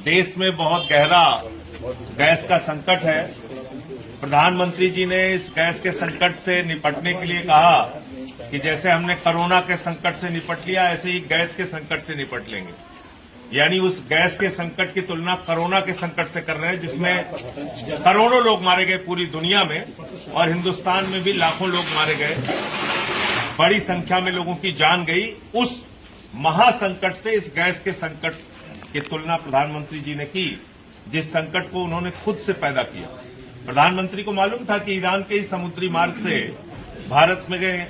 देश में बहुत गहरा गैस का संकट है। प्रधानमंत्री जी ने इस गैस के संकट से निपटने के लिए कहा कि जैसे हमने कोरोना के संकट से निपट लिया, ऐसे ही गैस के संकट से निपट लेंगे। यानी उस गैस के संकट की तुलना कोरोना के संकट से कर रहे हैं, जिसमें करोड़ों लोग मारे गए पूरी दुनिया में, और हिंदुस्तान में भी लाखों लोग मारे गए, बड़ी संख्या में लोगों की जान गई। उस महासंकट से इस गैस के संकट की तुलना प्रधानमंत्री जी ने की, जिस संकट को उन्होंने खुद से पैदा किया। प्रधानमंत्री को मालूम था कि ईरान के इस समुद्री मार्ग से भारत में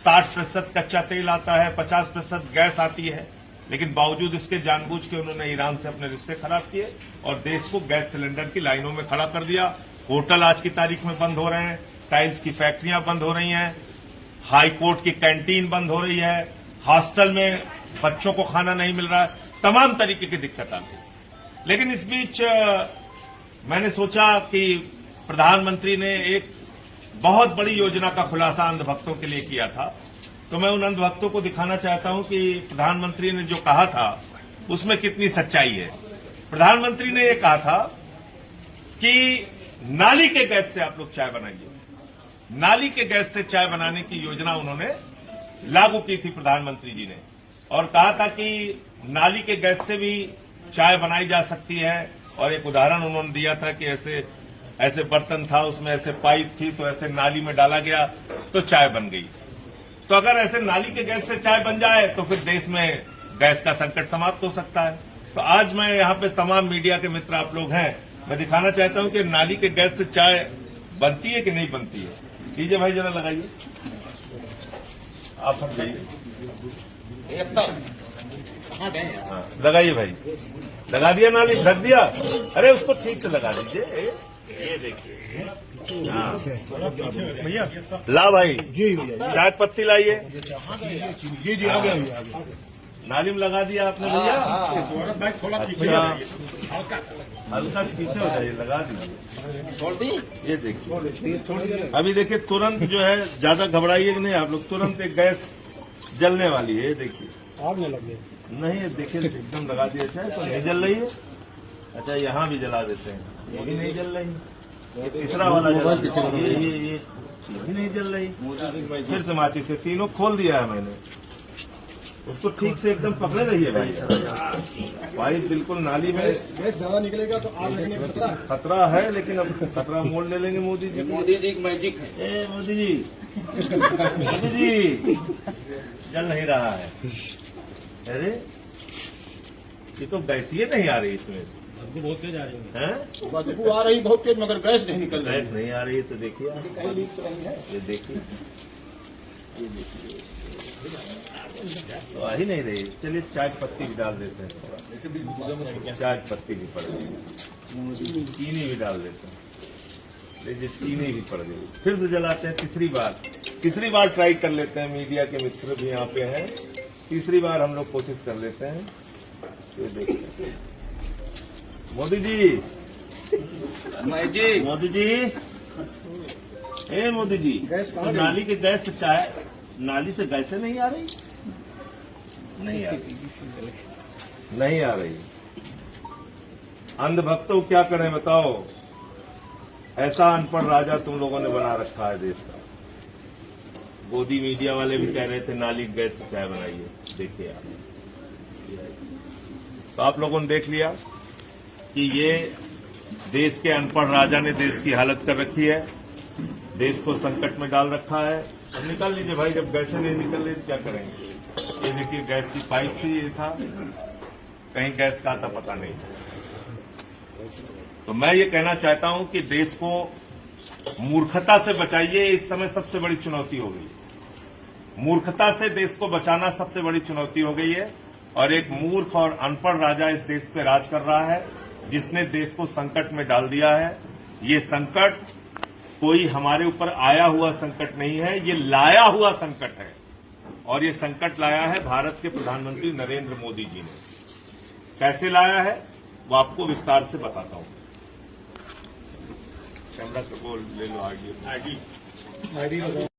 60% कच्चा तेल आता है, 50% गैस आती है, लेकिन बावजूद इसके जानबूझ के उन्होंने ईरान से अपने रिश्ते खराब किए और देश को गैस सिलेंडर की लाइनों में खड़ा कर दिया। होटल आज की तारीख में बंद हो रहे हैं, टाइल्स की फैक्ट्रियां बंद हो रही हैं, हाई कोर्ट की कैंटीन बंद हो रही है, हॉस्टल में बच्चों को खाना नहीं मिल रहा है, तमाम तरीके की दिक्कत आती है। लेकिन इस बीच मैंने सोचा कि प्रधानमंत्री ने एक बहुत बड़ी योजना का खुलासा अंधभक्तों के लिए किया था, तो मैं उन अंधभक्तों को दिखाना चाहता हूं कि प्रधानमंत्री ने जो कहा था उसमें कितनी सच्चाई है। प्रधानमंत्री ने ये कहा था कि नाली के गैस से आप लोग चाय बनाइए। नाली के गैस से चाय बनाने की योजना उन्होंने लागू की थी प्रधानमंत्री जी ने, और कहा था कि नाली के गैस से भी चाय बनाई जा सकती है। और एक उदाहरण उन्होंने दिया था कि ऐसे बर्तन था, उसमें ऐसे पाइप थी, तो ऐसे नाली में डाला गया तो चाय बन गई। तो अगर ऐसे नाली के गैस से चाय बन जाए तो फिर देश में गैस का संकट समाप्त हो सकता है। तो आज मैं यहाँ पे तमाम मीडिया के मित्र आप लोग हैं, मैं दिखाना चाहता हूँ कि नाली के गैस से चाय बनती है कि नहीं बनती है। लीजिए भाई, जरा लगाइए, आप हट जाइए, लगाइए भाई, लगा दिया नाली, ढक दिया। अरे उसको ठीक से लगा दीजिए। ये देखिए भैया, ला भाई जी, चाय पत्ती लाइए जी, आ गया। नाली में लगा दिया आपने भैया। अच्छा, हल्का पीछे हो जाइए, लगा दीजिए, छोड़ दी। ये देखिए, अभी देखिए तुरंत जो है, ज्यादा घबराइए कि नहीं आप लोग, तुरंत एक गैस जलने वाली है। ये देखिए, आग में लग गई नहीं, देखिए एकदम लगा दिया चाय तो नहीं जल रही है। अच्छा, यहाँ भी जला देते हैं, ये भी नहीं जल रही। ये तीसरा वाला ये भी नहीं जल रही। फिर से माचिस से तीनों खोल दिया है मैंने, उसको ठीक से एकदम पकड़े रहिए भाई। भाई बिल्कुल नाली में गैस ज्यादा निकलेगा तो आग लगने का खतरा है, लेकिन अब खतरा मोड़ ले लेंगे मोदी जी। मोदी जी की मैजिक है। मोदी जी, मोदी जी, जल नहीं रहा है। अरे ये तो गैसीय नहीं आ रही, इसमें बहुत तेज आ रही है, बदबू आ रही बहुत तेज, मगर गैस नहीं निकल रही। गैस नहीं आ रही है तो देखिए, ये देखिए, तो आ ही नहीं रही। चलिए चाय पत्ती भी डाल देते हैं, चाय पत्ती भी पड़ गई, चीनी भी डाल देते हैं। लीजिए, चीनी भी पड़ गई। फिर से जलाते हैं, तीसरी बार ट्राई कर लेते हैं। मीडिया के मित्र भी यहाँ पे हैं, तीसरी बार हम लोग कोशिश कर लेते हैं। ये देखिए, मोदी जी, मोदी जी, मोदी जी, तो नाली के गैस से चाय, नाली से गैसें नहीं आ रही, नहीं आ रही। अंधभक्तों क्या करें बताओ, ऐसा अनपढ़ राजा तुम लोगों ने बना रखा है देश का। गोदी मीडिया वाले भी कह रहे थे नाली गैस से चाय बनाइए। देखिए आप, तो आप लोगों ने देख लिया कि ये देश के अनपढ़ राजा ने देश की हालत कर रखी है, देश को संकट में डाल रखा है। अब निकाल लीजिए भाई, जब गैसें नहीं निकल रही तो क्या करेंगे। ये देखिए, गैस की पाइप थी, ये था, कहीं गैस का था पता नहीं। तो मैं ये कहना चाहता हूं कि देश को मूर्खता से बचाइए। इस समय सबसे बड़ी चुनौती हो गई है, मूर्खता से देश को बचाना सबसे बड़ी चुनौती हो गई है। और एक मूर्ख और अनपढ़ राजा इस देश पे राज कर रहा है, जिसने देश को संकट में डाल दिया है। ये संकट कोई हमारे ऊपर आया हुआ संकट नहीं है, ये लाया हुआ संकट है। और ये संकट लाया है भारत के प्रधानमंत्री नरेंद्र मोदी जी ने। कैसे लाया है वो आपको विस्तार से बताता हूं। कैमरा को ले लो, आगे